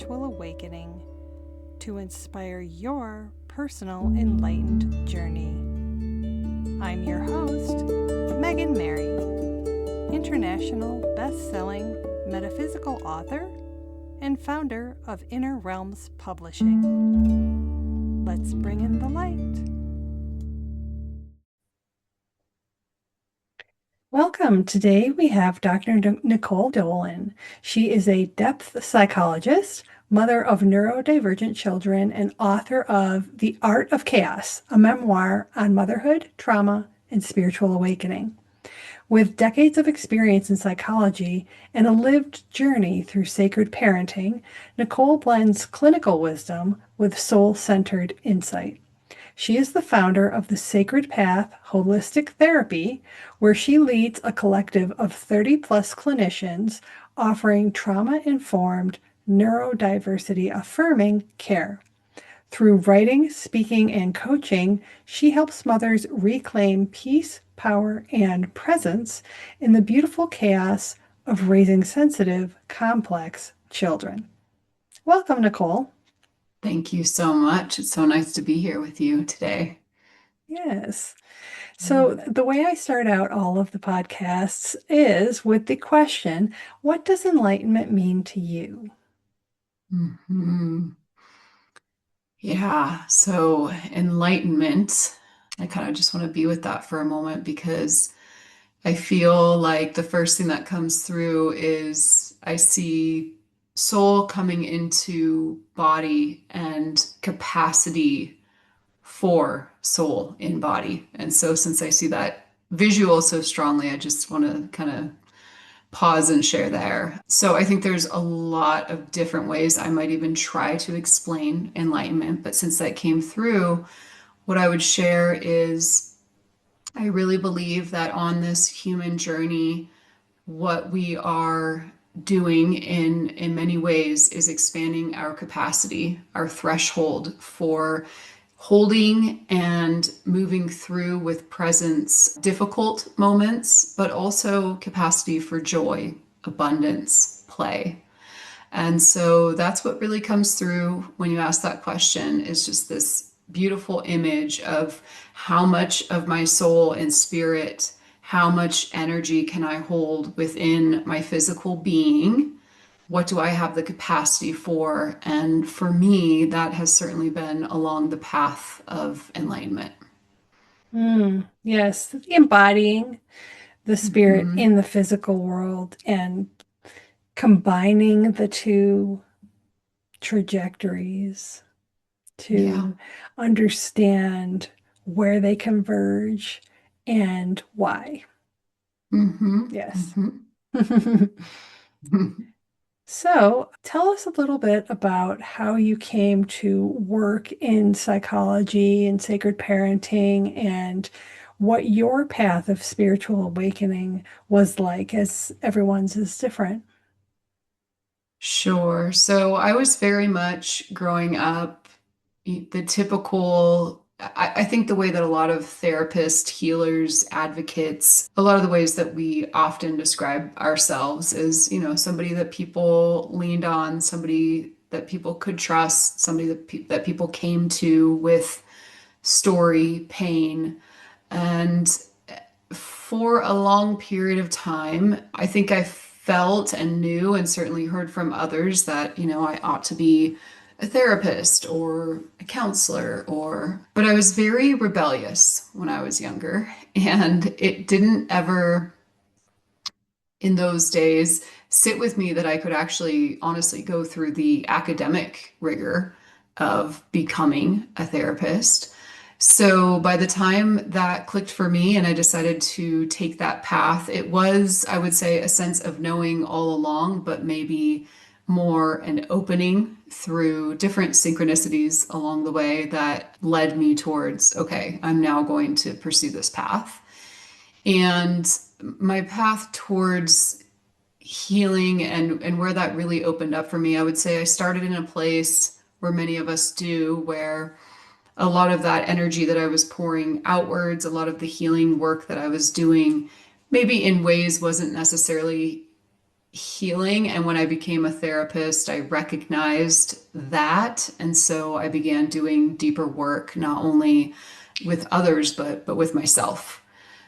spiritual awakening to inspire your personal enlightened journey. I'm your host, Megan Mary, international best-selling metaphysical author and founder of Inner Realms Publishing. Let's bring in the light. Welcome. Today we have Dr. Nicole Dolan. She is a depth psychologist, mother of neurodivergent children, and author of The Art of Chaos, a memoir on motherhood, trauma, and spiritual awakening. With decades of experience in psychology and a lived journey through sacred parenting, Nicole blends clinical wisdom with soul-centered insight. She is the founder of the Sacred Path Holistic Therapy, where she leads a collective of 30-plus clinicians offering trauma-informed, neurodiversity-affirming care. Through writing, speaking, and coaching, she helps mothers reclaim peace, power, and presence in the beautiful chaos of raising sensitive, complex children. Welcome, Nicole. Thank you so much. It's so nice to be here with you today. Yes. So the way I start out all of the podcasts is with the question, what does enlightenment mean to you? Yeah, so enlightenment, I kind of just want to be with that for a moment because I feel like the first thing that comes through is I see soul coming into body and capacity for soul in body. And so since I see that visual so strongly, I just want to kind of pause and share there. So I think there's a lot of different ways I might even try to explain enlightenment, but since that came through, what I would share is I really believe that on this human journey, what we are doing in many ways is expanding our capacity, our threshold for holding and moving through with presence difficult moments, but also capacity for joy, abundance, play. And so that's what really comes through when you ask that question, is just this beautiful image of how much of my soul and spirit, how much energy can I hold within my physical being? What do I have the capacity for? And for me, that has certainly been along the path of enlightenment. Yes, embodying the spirit Mhm. in the physical world and combining the two trajectories Yeah. to understand where they converge and why. hmm Yes. hmm So, tell us a little bit about how you came to work in psychology and sacred parenting and what your path of spiritual awakening was like, as everyone's is different. Sure. So I was very much growing up the typical, I think the way that a lot of therapists, healers, advocates, a lot of the ways that we often describe ourselves is, somebody that people leaned on, somebody that people could trust, somebody that people came to with story, pain. And for a long period of time, I think I felt and knew and certainly heard from others that, I ought to be a therapist or a counselor but I was very rebellious when I was younger, and it didn't ever in those days sit with me that I could actually honestly go through the academic rigor of becoming a therapist. So by the time that clicked for me and I decided to take that path, it was, I would say, a sense of knowing all along, but maybe more an opening through different synchronicities along the way that led me towards, okay, I'm now going to pursue this path. And my path towards healing and where that really opened up for me, I would say I started in a place where many of us do, where a lot of that energy that I was pouring outwards, a lot of the healing work that I was doing, maybe in ways wasn't necessarily healing. And when I became a therapist, I recognized that. And so I began doing deeper work, not only with others, but with myself.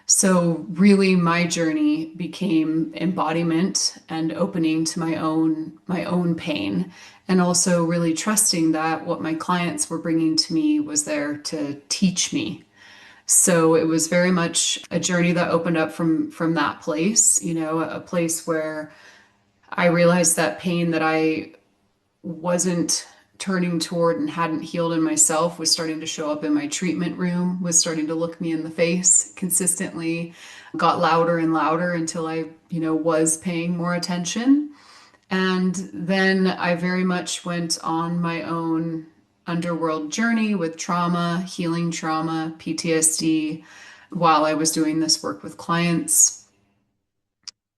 So really my journey became embodiment and opening to my own pain, and also really trusting that what my clients were bringing to me was there to teach me. So it was very much a journey that opened up from that place, a place where I realized that pain that I wasn't turning toward and hadn't healed in myself was starting to show up in my treatment room, was starting to look me in the face consistently, got louder and louder until I, was paying more attention. And then I very much went on my own underworld journey with trauma, healing trauma, PTSD, while I was doing this work with clients.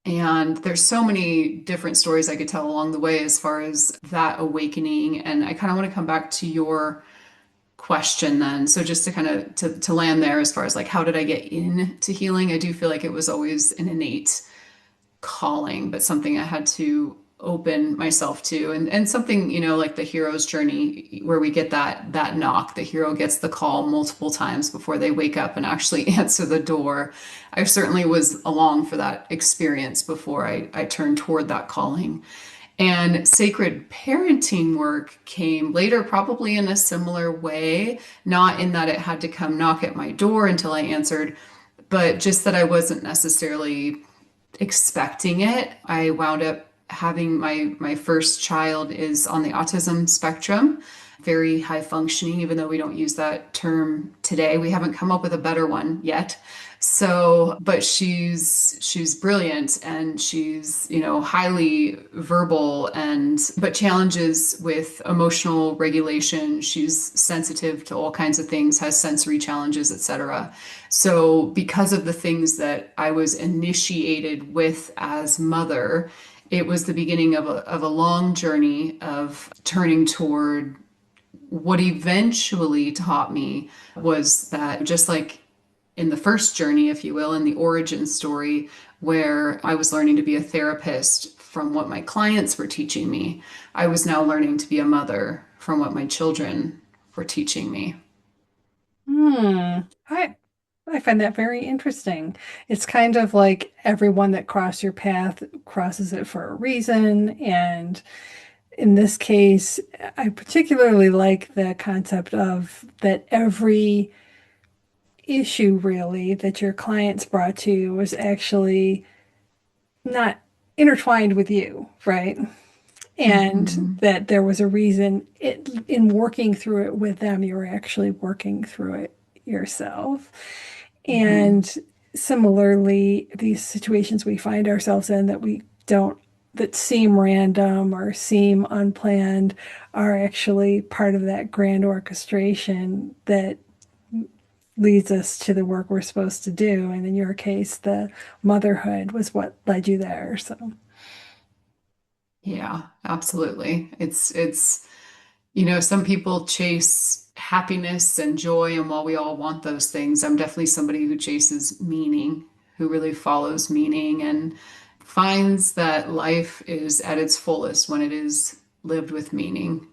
And there's so many different stories I could tell along the way as far as that awakening. And I kind of want to come back to your question then. So just to kind of to land there as far as like how did I get into healing? I do feel like it was always an innate calling, but something I had to open myself to, and something, like the hero's journey where we get that knock. The hero gets the call multiple times before they wake up and actually answer the door. I certainly was along for that experience before I turned toward that calling. And sacred parenting work came later, probably in a similar way, not in that it had to come knock at my door until I answered, but just that I wasn't necessarily expecting it. I wound up having my first child is on the autism spectrum, very high functioning, even though we don't use that term today. We haven't come up with a better one yet. So, but she's brilliant, and she's, highly verbal, and but challenges with emotional regulation. She's sensitive to all kinds of things, has sensory challenges, etc. So because of the things that I was initiated with as mother, it was the beginning of a long journey of turning toward what eventually taught me was that, just like in the first journey, if you will, in the origin story, where I was learning to be a therapist from what my clients were teaching me, I was now learning to be a mother from what my children were teaching me. Hmm. I I find that very interesting. It's kind of like everyone that crossed your path crosses it for a reason. And in this case, I particularly like the concept of that every issue really that your clients brought to you was actually not intertwined with you, right? And Mm-hmm. that there was a reason in working through it with them, you were actually working through it yourself. Mm-hmm. And similarly, these situations we find ourselves in that we don't, that seem random or seem unplanned, are actually part of that grand orchestration that leads us to the work we're supposed to do. And in your case, the motherhood was what led you there. So Yeah, absolutely. It's some people chase happiness and joy, and while we all want those things, I'm definitely somebody who chases meaning, who really follows meaning and finds that life is at its fullest when it is lived with meaning.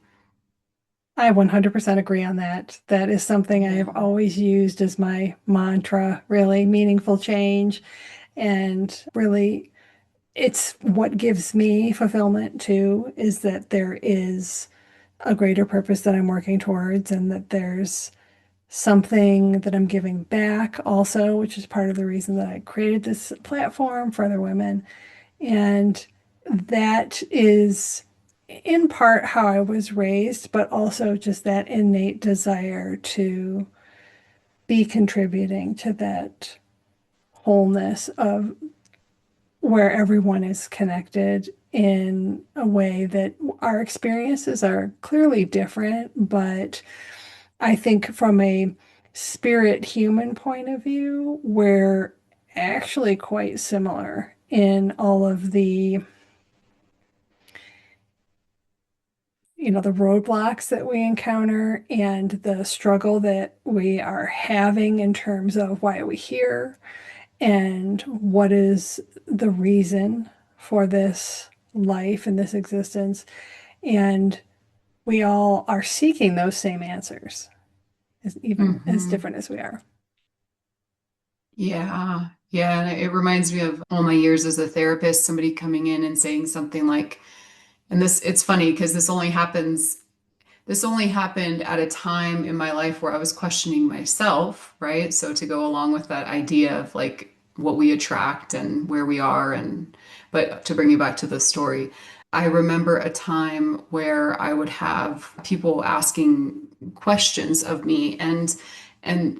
I 100% agree on that. That is something I have Yeah. always used as my mantra, really meaningful change. And really, it's what gives me fulfillment too, is that there is a greater purpose that I'm working towards, and that there's something that I'm giving back also, which is part of the reason that I created this platform for other women. And that is in part how I was raised, but also just that innate desire to be contributing to that wholeness of where everyone is connected in a way that our experiences are clearly different, but I think from a spirit human point of view, we're actually quite similar in all of the, the roadblocks that we encounter and the struggle that we are having in terms of why are we here and what is the reason for this life and this existence. And we all are seeking those same answers, even as Hmm. different as we are. Yeah. Yeah. And it reminds me of all my years as a therapist, somebody coming in and saying something like, and this, it's funny because this only happened at a time in my life where I was questioning myself, right? So to go along with that idea of like what we attract and where we are, and but to bring you back to the story, I remember a time where I would have people asking questions of me, and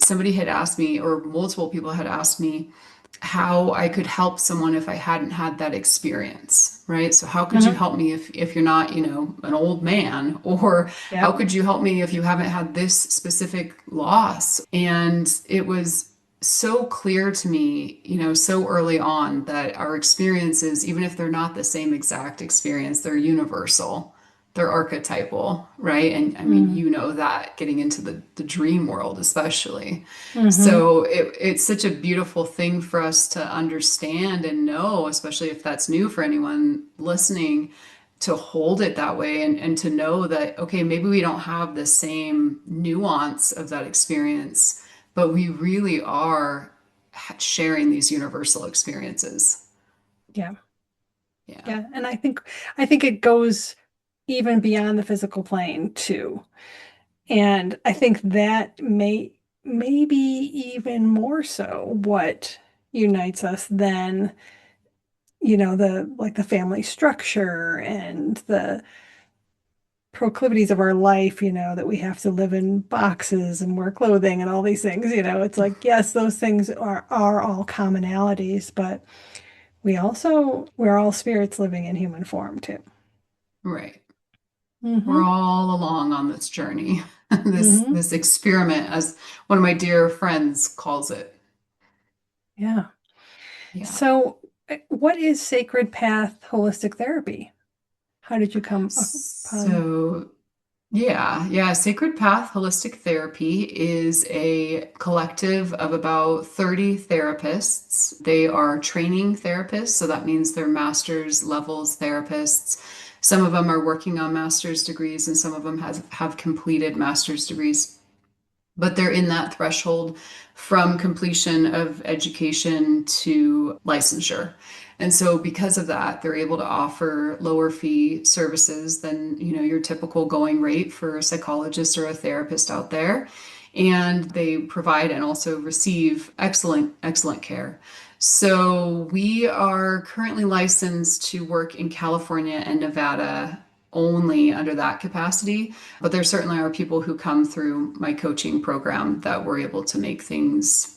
somebody had asked me, or multiple people had asked me, how I could help someone if I hadn't had that experience, right? So how could you Hmm. help me if you're not, an old man? Or how Yep. could you help me if you haven't had this specific loss? And it was so clear to me, so early on that our experiences, even if they're not the same exact experience, they're universal. They're archetypal, right? And I mean, Mm. that getting into the dream world, especially. Hmm. So it's such a beautiful thing for us to understand and know, especially if that's new for anyone listening, to hold it that way and to know that, okay, maybe we don't have the same nuance of that experience, but we really are sharing these universal experiences. Yeah. Yeah. Yeah. And I think it goes even beyond the physical plane too. And I think that maybe even more so what unites us than, the like the family structure and the proclivities of our life, that we have to live in boxes and wear clothing and all these things, it's like, yes, those things are all commonalities, but we're all spirits living in human form too. Right. We're Mm-hmm. all along on this journey, this Mm-hmm. this experiment, as one of my dear friends calls it. Yeah. Yeah. So, what is Sacred Path Holistic Therapy? How did you come upon? So, yeah. Sacred Path Holistic Therapy is a collective of about 30 therapists. They are training therapists, so that means they're master's levels therapists. Some of them are working on master's degrees, and some of them have completed master's degrees, but they're in that threshold from completion of education to licensure. And so because of that, they're able to offer lower fee services than, your typical going rate for a psychologist or a therapist out there. And they provide and also receive excellent care. So we are currently licensed to work in California and Nevada only under that capacity. But there certainly are people who come through my coaching program that we're able to make things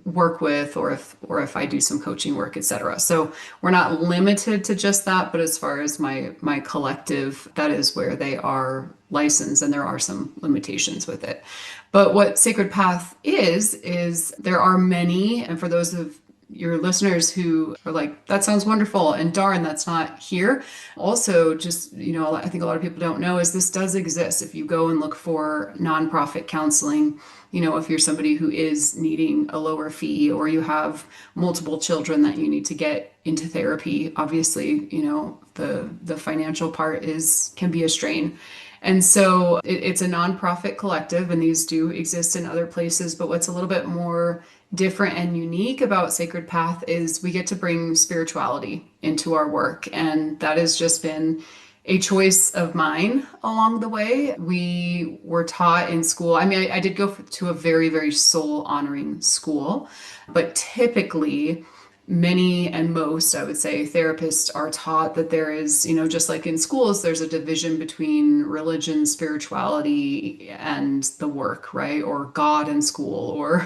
work with, or if I do some coaching work, etc. So we're not limited to just that, but as far as my collective, that is where they are licensed, and there are some limitations with it. But what Sacred Path is there are many, and for those of your listeners who are like, that sounds wonderful, and darn, that's not here. Also, just, I think a lot of people don't know is this does exist. If you go and look for nonprofit counseling, if you're somebody who is needing a lower fee, or you have multiple children that you need to get into therapy, obviously, the financial part can be a strain. And so it's a nonprofit collective, and these do exist in other places. But what's a little bit more different and unique about Sacred Path is we get to bring spirituality into our work. And that has just been a choice of mine along the way. We were taught in school. I mean, I did go to a very, very soul honoring school, but typically, many and most, I would say, therapists are taught that there is, just like in schools, there's a division between religion, spirituality, and the work, right? Or God and school,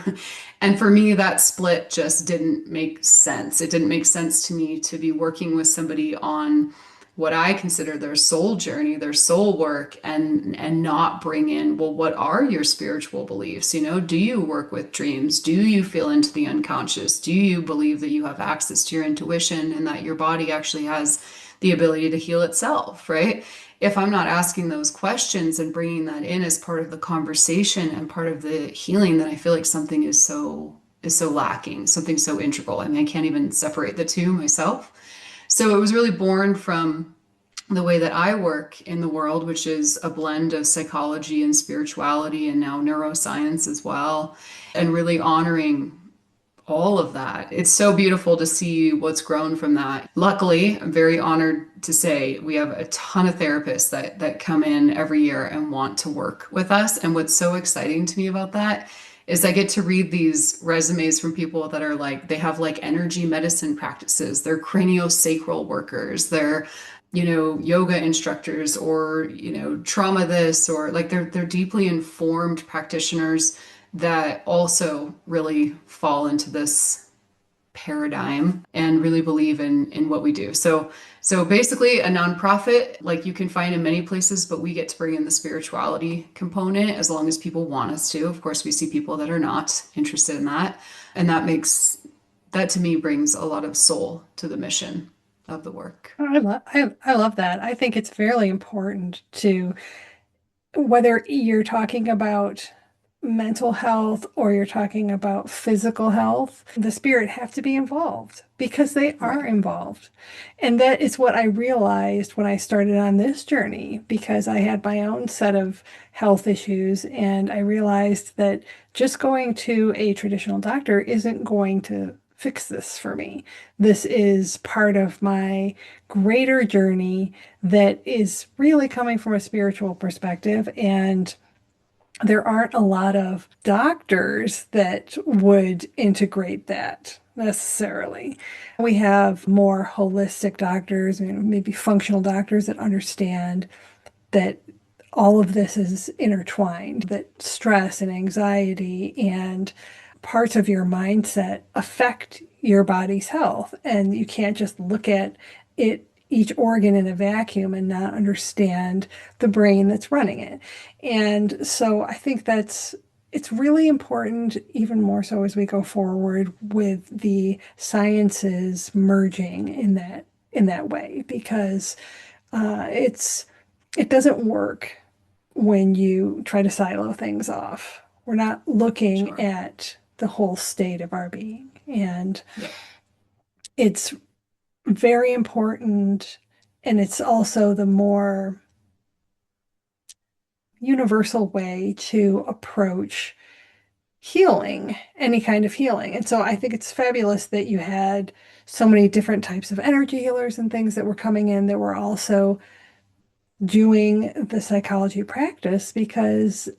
and for me, that split just didn't make sense. It didn't make sense to me to be working with somebody on what I consider their soul journey, their soul work, and not bring in, well, what are your spiritual beliefs? Do you work with dreams? Do you feel into the unconscious? Do you believe that you have access to your intuition and that your body actually has the ability to heal itself, right? If I'm not asking those questions and bringing that in as part of the conversation and part of the healing, then I feel like something is so lacking, something so integral. I mean, I can't even separate the two myself. So it was really born from the way that I work in the world, which is a blend of psychology and spirituality and now neuroscience as well, and really honoring all of that. It's so beautiful to see what's grown from that. Luckily, I'm very honored to say we have a ton of therapists that come in every year and want to work with us. And what's so exciting to me about that is I get to read these resumes from people that are like, they have like energy medicine practices, they're craniosacral workers, they're yoga instructors, or trauma this, or like they're deeply informed practitioners that also really fall into this paradigm and really believe in what we do. So basically a nonprofit like you can find in many places, but we get to bring in the spirituality component as long as people want us to. Of course, we see people that are not interested in that, and that to me brings a lot of soul to the mission of the work. I love that. I think it's fairly important to, whether you're talking about mental health or you're talking about physical health, the spirit have to be involved because they are Right. involved. And that is what I realized when I started on this journey, because I had my own set of health issues. And I realized that just going to a traditional doctor isn't going to fix this for me. This is part of my greater journey that is really coming from a spiritual perspective. And there aren't a lot of doctors that would integrate that necessarily. We have more holistic doctors, maybe functional doctors that understand that all of this is intertwined, that stress and anxiety and parts of your mindset affect your body's health. And you can't just look at it, each organ in a vacuum, and not understand the brain that's running it. And so I think it's really important, even more so as we go forward with the sciences merging in that way, because it doesn't work when you try to silo things off. We're not looking Sure. at the whole state of our being. And Yeah. it's very important. And it's also the more universal way to approach healing, any kind of healing. And so I think it's fabulous that you had so many different types of energy healers and things that were coming in that were also doing the psychology practice, because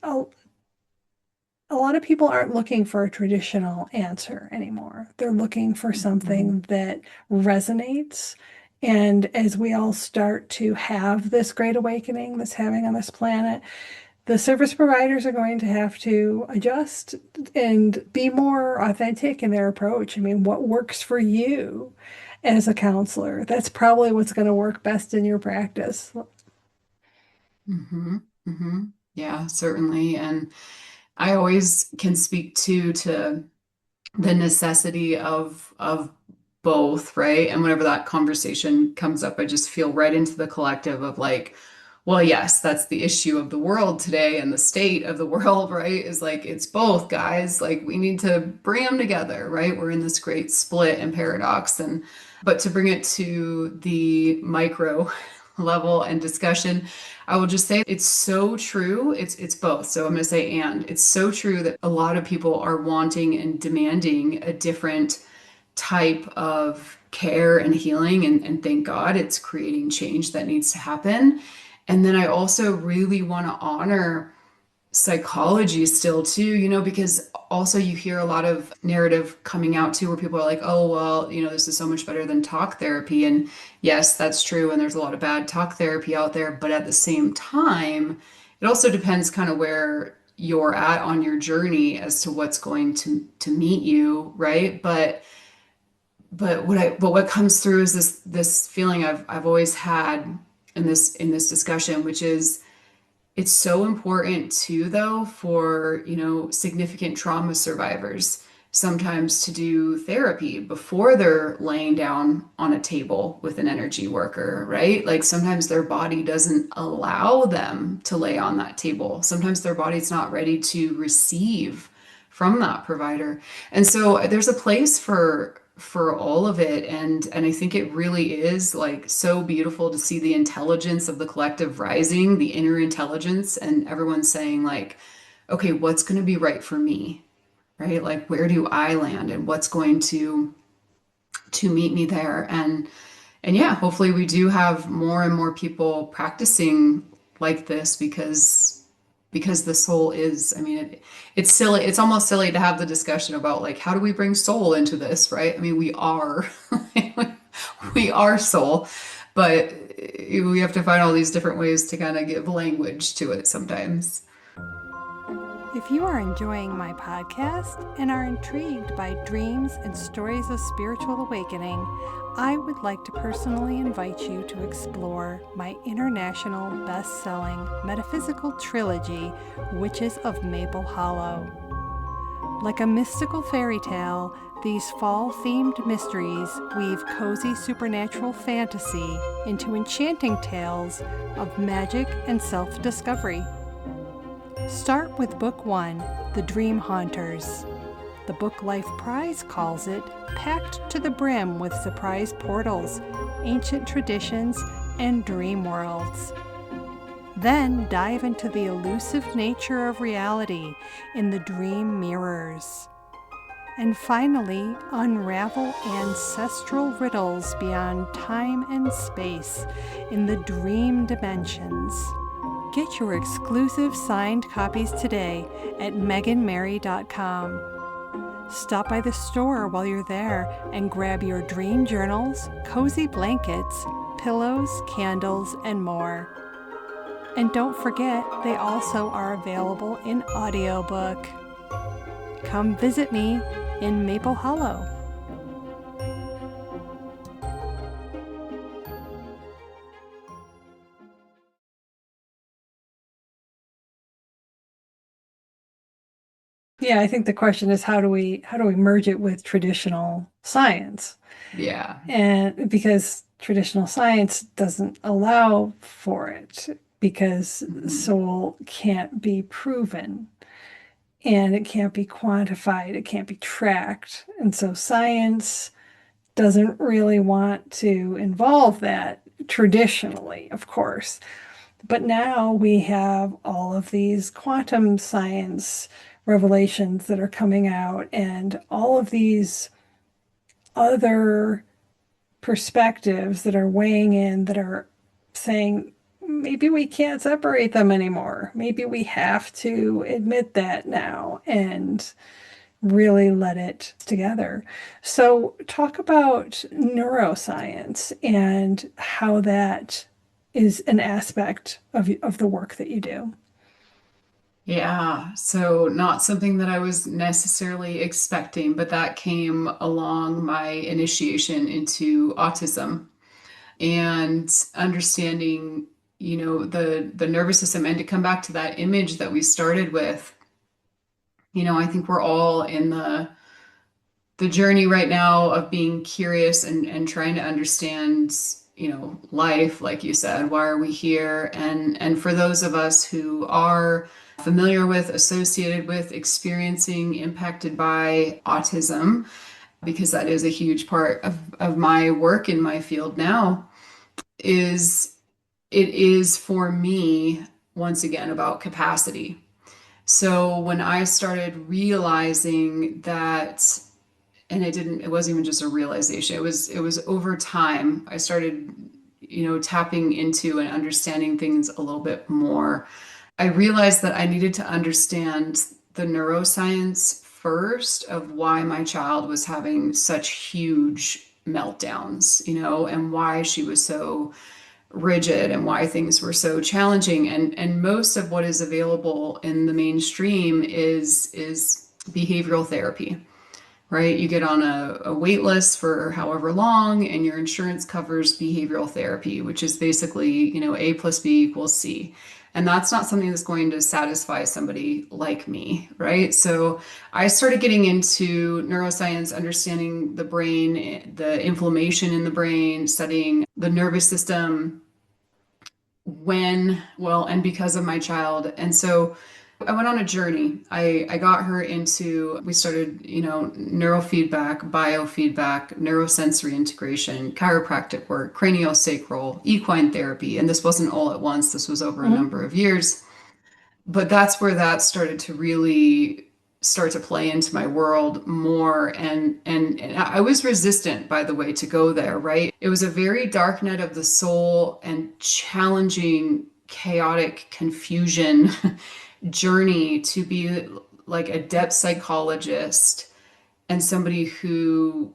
a lot of people aren't looking for a traditional answer anymore. They're looking for Mhm. something that resonates. And as we all start to have this great awakening that's having on this planet, the service providers are going to have to adjust and be more authentic in their approach. I mean, what works for you as a counselor? That's probably what's going to work best in your practice. Mhm. Mhm. Yeah, certainly. And I always can speak to the necessity of both, right? And whenever that conversation comes up, I just feel right into the collective of like, well, yes, that's the issue of the world today and the state of the world, right? Is like it's both, guys. Like we need to bring them together, right? We're in this great split and paradox. And but to bring it to the micro level and discussion, I will just say it's so true. It's both. So I'm going to say and it's so true that a lot of people are wanting and demanding a different type of care and healing, and thank God it's creating change that needs to happen. And then I also really want to honor psychology still too, because also you hear a lot of narrative coming out too where people are like, oh, well, this is so much better than talk therapy. And yes, that's true. And there's a lot of bad talk therapy out there. But at the same time, it also depends kind of where you're at on your journey as to what's going to meet you, right? But what comes through is this feeling I've always had in this discussion, which is it's so important too, though, for, significant trauma survivors sometimes to do therapy before they're laying down on a table with an energy worker, right? Like sometimes their body doesn't allow them to lay on that table. Sometimes their body's not ready to receive from that provider. And so there's a place for all of it. And I think it really is like so beautiful to see the intelligence of the collective rising, the inner intelligence, and everyone saying like, okay, what's going to be right for me? Right? Like where do I land and what's going to meet me there? And yeah, hopefully we do have more and more people practicing like this because the soul is, I mean, it's silly. It's almost silly to have the discussion about like, how do we bring soul into this, right? I mean, we are, we are soul, but we have to find all these different ways to kind of give language to it sometimes. If you are enjoying my podcast and are intrigued by dreams and stories of spiritual awakening, I would like to personally invite you to explore my international best-selling metaphysical trilogy, Witches of Maple Hollow. Like a mystical fairy tale, these fall-themed mysteries weave cozy supernatural fantasy into enchanting tales of magic and self-discovery. Start with Book 1, The Dream Haunters. The Book Life Prize calls it packed to the brim with surprise portals, ancient traditions, and dream worlds. Then dive into the elusive nature of reality in the Dream Mirrors. And finally, unravel ancestral riddles beyond time and space in the Dream Dimensions. Get your exclusive signed copies today at meganmary.com. Stop by the store while you're there and grab your dream journals, cozy blankets, pillows, candles, and more. And don't forget, they also are available in audiobook. Come visit me in Maple Hollow. Yeah, I think the question is how do we merge it with traditional science? Yeah. And because traditional science doesn't allow for it, because Mhm. soul can't be proven and it can't be quantified, it can't be tracked. And so science doesn't really want to involve that traditionally, of course. But now we have all of these quantum science revelations that are coming out, and all of these other perspectives that are weighing in that are saying maybe we can't separate them anymore. Maybe we have to admit that now and really let it together. So, talk about neuroscience and how that is an aspect of the work that you do. Yeah, so not something that I was necessarily expecting, but that came along my initiation into autism and understanding, the nervous system. And to come back to that image that we started with, I think we're all in the journey right now of being curious and trying to understand, life, like you said, why are we here? And for those of us who are familiar with, associated with, experiencing, impacted by autism, because that is a huge part of my work in my field now, is it is for me, once again, about capacity. So when I started realizing that, and it wasn't even just a realization, it was over time I started, tapping into and understanding things a little bit more. I realized that I needed to understand the neuroscience first of why my child was having such huge meltdowns, and why she was so rigid and why things were so challenging. And most of what is available in the mainstream is behavioral therapy, right? You get on a wait list for however long, and your insurance covers behavioral therapy, which is basically, A plus B equals C. And that's not something that's going to satisfy somebody like me, right? So I started getting into neuroscience, understanding the brain, the inflammation in the brain, studying the nervous system and because of my child. And so I went on a journey. I got her into, we started, neurofeedback, biofeedback, neurosensory integration, chiropractic work, craniosacral, equine therapy. And this wasn't all at once, this was over a Mhm. number of years. But that's where that started to really start to play into my world more. And I was resistant, by the way, to go there, right? It was a very dark night of the soul and challenging, chaotic confusion journey to be like a depth psychologist and somebody who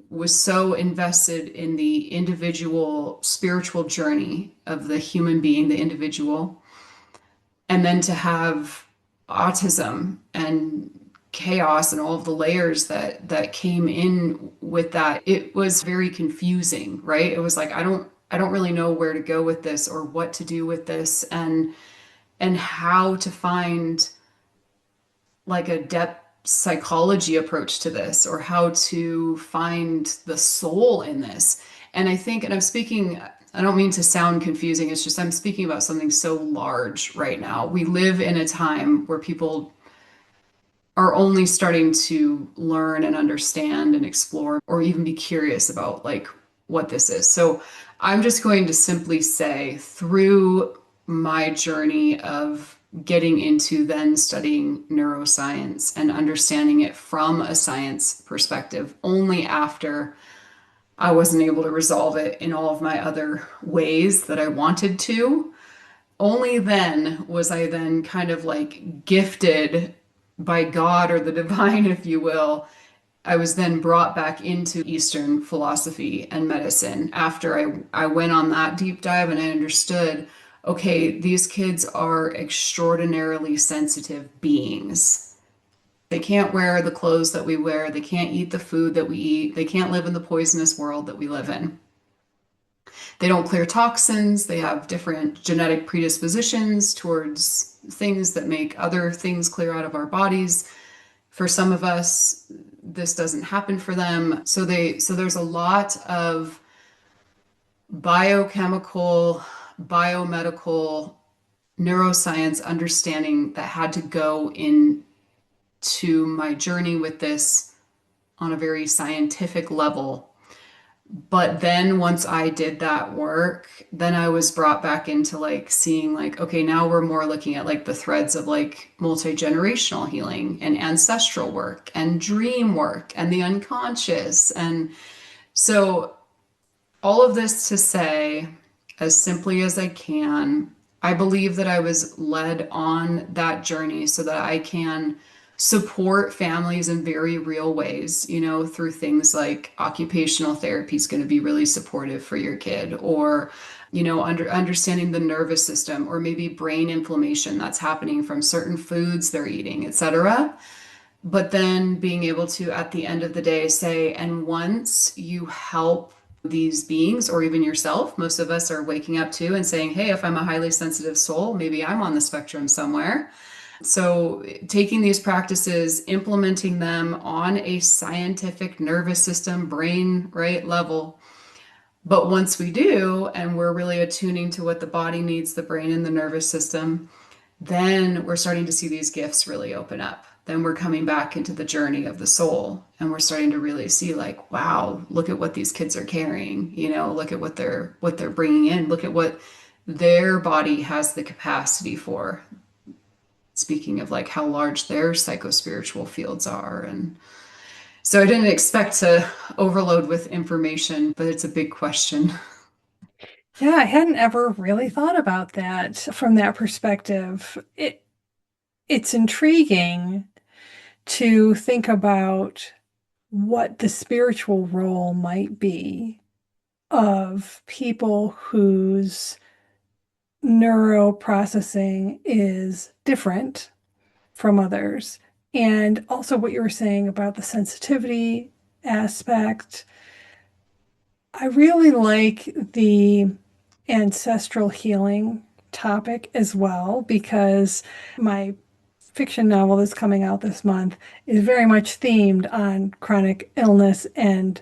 was so invested in the individual spiritual journey of the human being, the individual, and then to have autism and chaos and all of the layers that came in with that, it was very confusing, right? It was like I don't really know where to go with this or what to do with this, and how to find like a depth psychology approach to this, or how to find the soul in this. And I think, and I'm speaking, I don't mean to sound confusing, it's just I'm speaking about something so large right now. We live in a time where people are only starting to learn and understand and explore or even be curious about like what this is. So I'm just going to simply say through my journey of getting into then studying neuroscience and understanding it from a science perspective only after I wasn't able to resolve it in all of my other ways that I wanted to. Only then was I then kind of like gifted by God or the divine, if you will. I was then brought back into Eastern philosophy and medicine after I went on that deep dive and I understood, okay, these kids are extraordinarily sensitive beings. They can't wear the clothes that we wear. They can't eat the food that we eat. They can't live in the poisonous world that we live in. They don't clear toxins. They have different genetic predispositions towards things that make other things clear out of our bodies. For some of us, this doesn't happen for them. So there's a lot of biochemical, biomedical, neuroscience understanding that had to go into my journey with this on a very scientific level. But then once I did that work, then I was brought back into like seeing like, okay, now we're more looking at like the threads of like multi-generational healing and ancestral work and dream work and the unconscious. And so all of this to say, as simply as I can, I believe that I was led on that journey so that I can support families in very real ways, through things like occupational therapy is going to be really supportive for your kid, or, understanding the nervous system, or maybe brain inflammation that's happening from certain foods they're eating, etc. But then being able to, at the end of the day, say, and once you help these beings, or even yourself, most of us are waking up to and saying, hey, if I'm a highly sensitive soul, maybe I'm on the spectrum somewhere. So, taking these practices, implementing them on a scientific nervous system, brain, right level. But once we do, and we're really attuning to what the body needs, the brain and the nervous system, then we're starting to see these gifts really open up. Then we're coming back into the journey of the soul, and we're starting to really see like, wow, look at what these kids are carrying, look at what they're bringing in, look at what their body has the capacity for. Speaking of like how large their psychospiritual fields are. And so I didn't expect to overload with information, but it's a big question. Yeah, I hadn't ever really thought about that from that perspective. It's intriguing to think about what the spiritual role might be of people whose neuroprocessing is different from others. And also what you were saying about the sensitivity aspect. I really like the ancestral healing topic as well, because my fiction novel that's coming out this month is very much themed on chronic illness and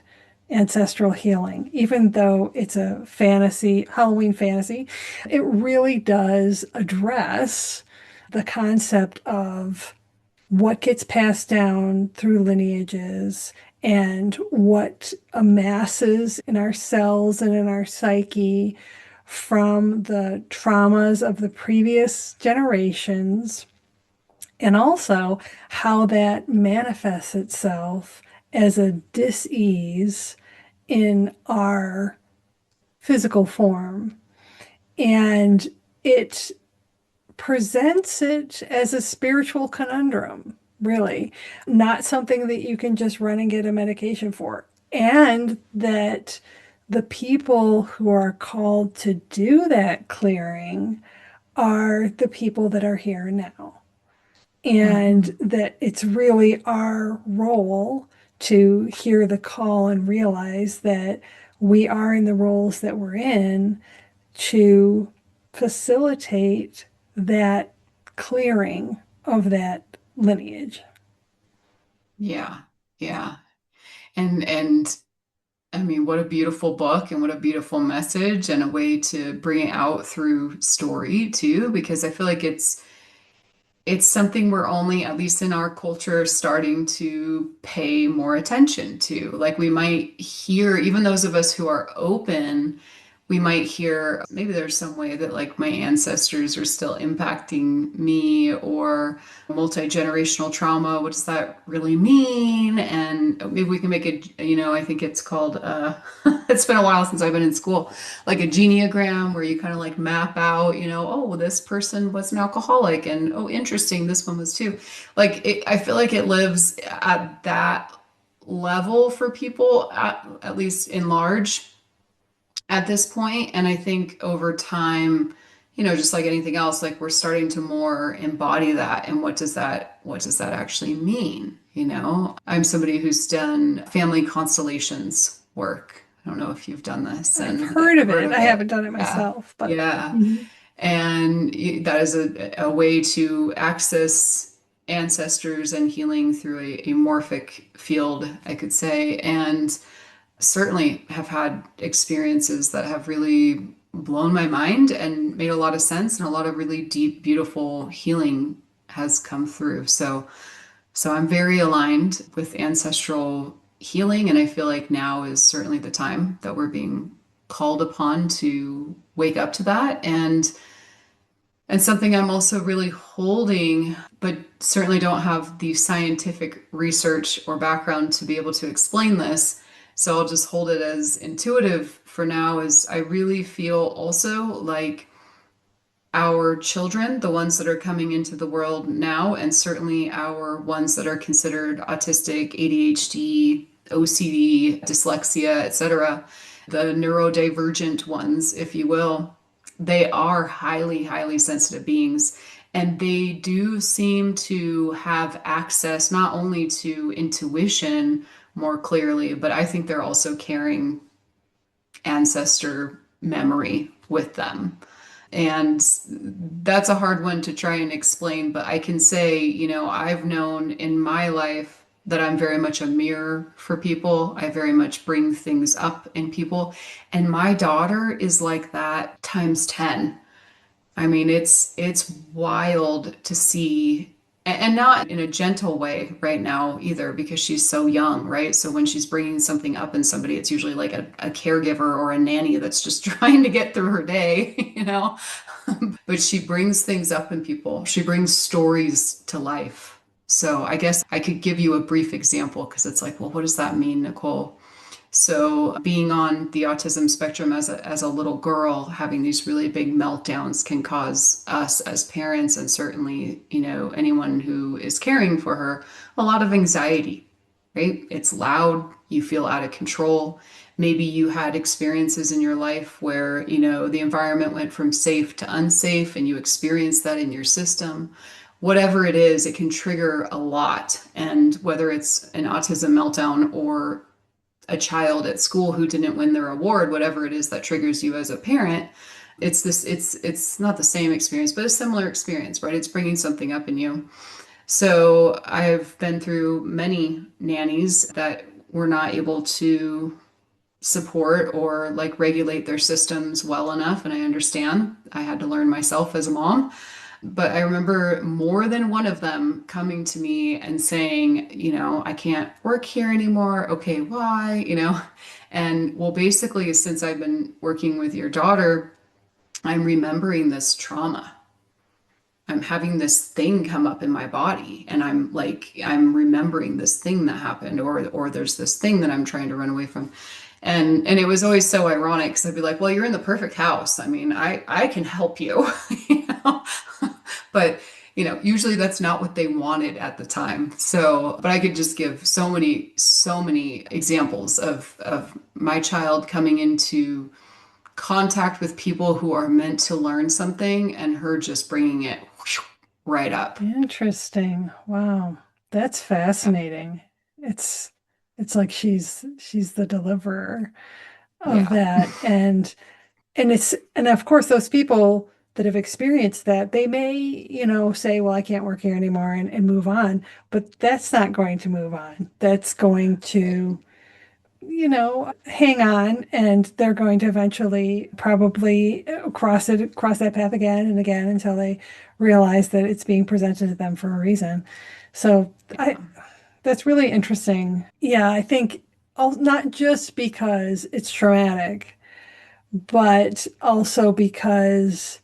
ancestral healing. Even though it's a fantasy, Halloween fantasy, it really does address the concept of what gets passed down through lineages and what amasses in our cells and in our psyche from the traumas of the previous generations, and also how that manifests itself as a dis-ease in our physical form. And it presents it as a spiritual conundrum, really, not something that you can just run and get a medication for. And that the people who are called to do that clearing are the people that are here now. And Mhm. that it's really our role to hear the call and realize that we are in the roles that we're in to facilitate that clearing of that lineage. Yeah. Yeah. And I mean, what a beautiful book and what a beautiful message and a way to bring it out through story too, because I feel like it's something we're only, at least in our culture, starting to pay more attention to. Like we might hear, even those of us who are open, we might hear maybe there's some way that like my ancestors are still impacting me, or multi-generational trauma. What does that really mean? And maybe we can make it, I think it's called, it's been a while since I've been in school, like a geneagram where you kind of like map out, oh, well, this person was an alcoholic, and oh, interesting, this one was too. Like I feel like it lives at that level for people, at least in large at this point. And I think over time, just like anything else, like we're starting to more embody that. And what does that actually mean? I'm somebody who's done family constellations work. I don't know if you've done this I've and heard of heard it. of I haven't it. done it Yeah. myself, but Yeah. mhm. And that is a way to access ancestors and healing through a morphic field, I could say. And certainly have had experiences that have really blown my mind and made a lot of sense, and a lot of really deep, beautiful healing has come through. So I'm very aligned with ancestral healing, and I feel like now is certainly the time that we're being called upon to wake up to that. And something I'm also really holding, but certainly don't have the scientific research or background to be able to explain this. So I'll just hold it as intuitive for now, is I really feel also like our children, the ones that are coming into the world now, and certainly our ones that are considered autistic, ADHD, OCD, dyslexia, etc., the neurodivergent ones, if you will, they are highly, highly sensitive beings. And they do seem to have access not only to intuition more clearly, but I think they're also carrying ancestor memory with them. And that's a hard one to try and explain, but I can say, I've known in my life that I'm very much a mirror for people. I very much bring things up in people. And my daughter is like that times 10. I mean, it's wild to see, and not in a gentle way right now either, because she's so young, right? So when she's bringing something up in somebody, it's usually like a caregiver or a nanny that's just trying to get through her day, But she brings things up in people. She brings stories to life. So I guess I could give you a brief example, because it's like, well, what does that mean, Nicole? So, being on the autism spectrum as a little girl, having these really big meltdowns can cause us as parents, and certainly, anyone who is caring for her, a lot of anxiety, right? It's loud, you feel out of control. Maybe you had experiences in your life where, the environment went from safe to unsafe and you experienced that in your system. Whatever it is, it can trigger a lot. And whether it's an autism meltdown or a child at school who didn't win their award, whatever it is that triggers you as a parent, it's not the same experience, but a similar experience, right? It's bringing something up in you. So I've been through many nannies that were not able to support or like regulate their systems well enough, and I understand. I had to learn myself as a mom. But I remember more than one of them coming to me and saying, I can't work here anymore. Okay, why? And well, basically, since I've been working with your daughter, I'm remembering this trauma. I'm having this thing come up in my body, and I'm remembering this thing that happened, or there's this thing that I'm trying to run away from. And it was always so ironic because I'd be like, well, you're in the perfect house. I mean, I can help you, you know. But usually that's not what they wanted at the time. So, but I could just give so many examples of my child coming into contact with people who are meant to learn something and her just bringing it right up. Interesting. Wow. That's Yeah. fascinating. It's it's like she's the deliverer of Yeah. that. And of course those people that have experienced that, they may, say, well, I can't work here anymore and move on, but that's not going to move on. That's going to, hang on, and they're going to eventually probably cross that path again and again until they realize that it's being presented to them for a reason. So I That's really interesting. Yeah, I think not just because it's traumatic, but also because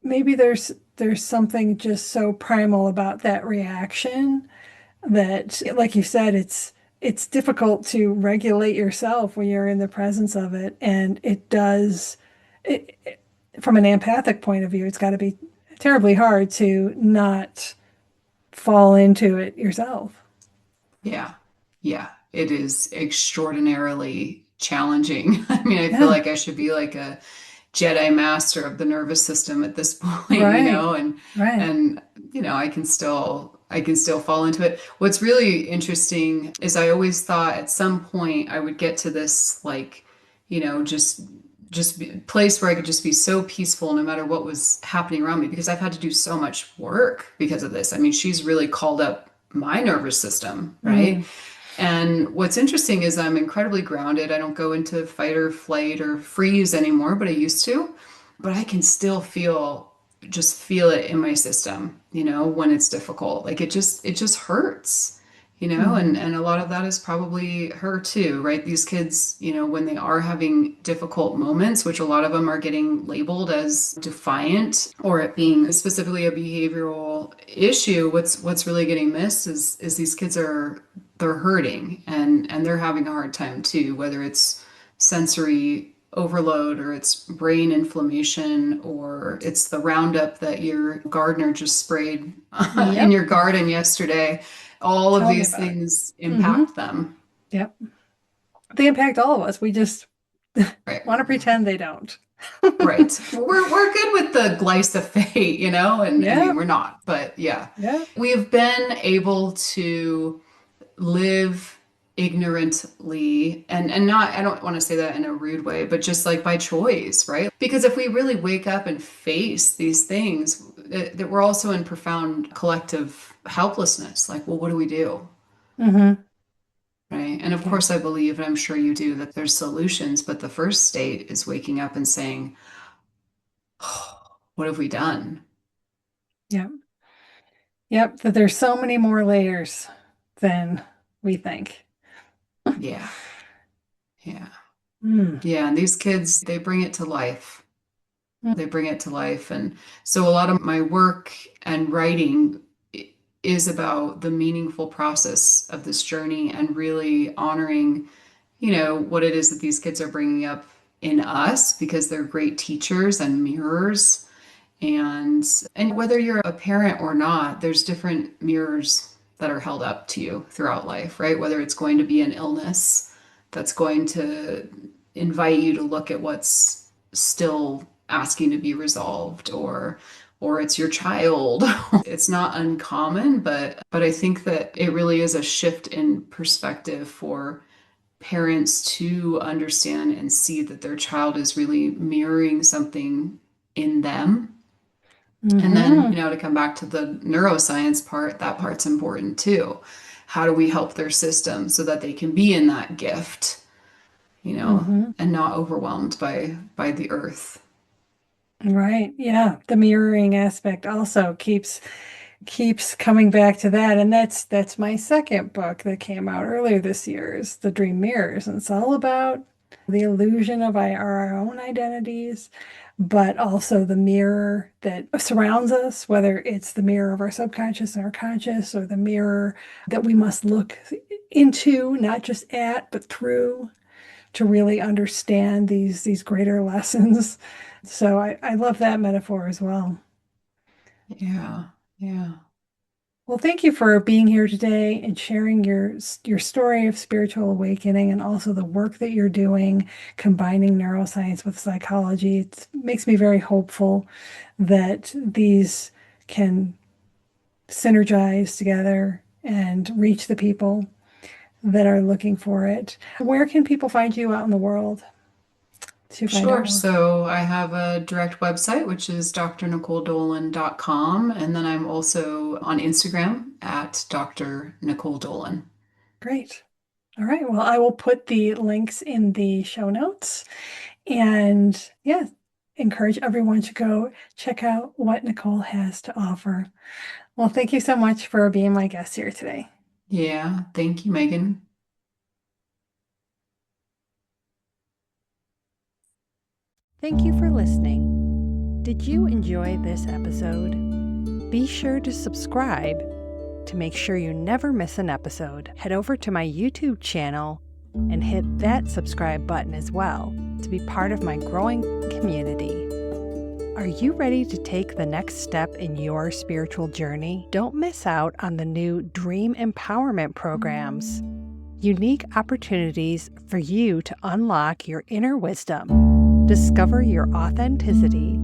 maybe there's something just so primal about that reaction that, like you said, it's difficult to regulate yourself when you're in the presence of it. And from an empathic point of view, it's got to be terribly hard to not fall into it yourself. Yeah. Yeah. It is extraordinarily challenging. I mean, I feel Yeah, like I should be like a Jedi master of the nervous system at this point, right, and right. and I can still fall into it. What's really interesting is I always thought at some point I would get to this like, just place where I could just be so peaceful no matter what was happening around me because I've had to do so much work because of this. I mean, she's really called up my nervous system, right? Mm, And what's interesting is I'm incredibly grounded. I don't go into fight or flight or freeze anymore, but I used to. But I can still just feel it in my system, when it's difficult. Like it just hurts, mhm. and a lot of that is probably her too, right? These kids, when they are having difficult moments, which a lot of them are getting labeled as defiant or it being specifically a behavioral issue, what's really getting missed is these kids they're hurting and they're having a hard time too, whether it's sensory overload or it's brain inflammation or it's the Roundup that your gardener just sprayed in Yep. your garden yesterday. All of Tell me these about it. things Hmm. impact them. Yep. They impact all of us. We just Right. want to pretend they don't. Right. We're good with the glyphosate, and I mean Yep. we're not, but yeah. Yep. We've been able to live ignorantly and not, I don't want to say that in a rude way, but just like by choice, right? Because if we really wake up and face these things, that we're also in profound collective helplessness. Like, well, what do we do? Hmm. Right. And of Yeah. course, I believe, and I'm sure you do, that there's solutions, but the first state is waking up and saying, oh, what have we done? Yep. Yep. That there's so many more layers than we think. Yeah. Yeah. Mm. Yeah. And these kids, they bring it to life. They bring it to life. And so a lot of my work and writing is about the meaningful process of this journey and really honoring, what it is that these kids are bringing up in us because they're great teachers and mirrors. And whether you're a parent or not, there's different mirrors that are held up to you throughout life, right? Whether it's going to be an illness that's going to invite you to look at what's still asking to be resolved, or it's your child. It's not uncommon, but I think that it really is a shift in perspective for parents to understand and see that their child is really mirroring something in them. And then, Hmm. to come back to the neuroscience part, that part's important too. How do we help their system so that they can be in that gift, Hmm. and not overwhelmed by the earth? Right. Yeah. The mirroring aspect also keeps coming back to that. And that's my second book that came out earlier this year is The Dream Mirrors. And it's all about the illusion of our own identities, but also the mirror that surrounds us, whether it's the mirror of our subconscious and our conscious, or the mirror that we must look into, not just at, but through, to really understand these greater lessons. So I love that metaphor as well. Yeah. Yeah. Well, thank you for being here today and sharing your story of spiritual awakening and also the work that you're doing, combining neuroscience with psychology. It makes me very hopeful that these can synergize together and reach the people that are looking for it. Where can people find you out in the world to find out Sure. more? So I have a direct website, which is drnicoledolan.com. And then I'm also on Instagram at Dr. Nicole Dolan. Great. All right. Well, I will put the links in the show notes. And yeah, encourage everyone to go check out what Nicole has to offer. Well, thank you so much for being my guest here today. Yeah. Thank you, Megan. Thank you for listening. Did you enjoy this episode? Be sure to subscribe to make sure you never miss an episode. Head over to my YouTube channel and hit that subscribe button as well to be part of my growing community. Are you ready to take the next step in your spiritual journey? Don't miss out on the new Dream Empowerment programs. Unique opportunities for you to unlock your inner wisdom, discover your authenticity,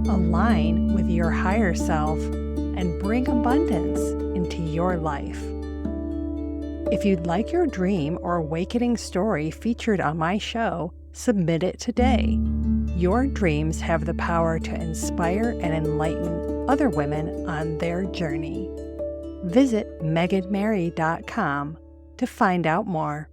align with your higher self, and bring abundance into your life. If you'd like your dream or awakening story featured on my show, submit it today. Your dreams have the power to inspire and enlighten other women on their journey. Visit meganmary.com to find out more.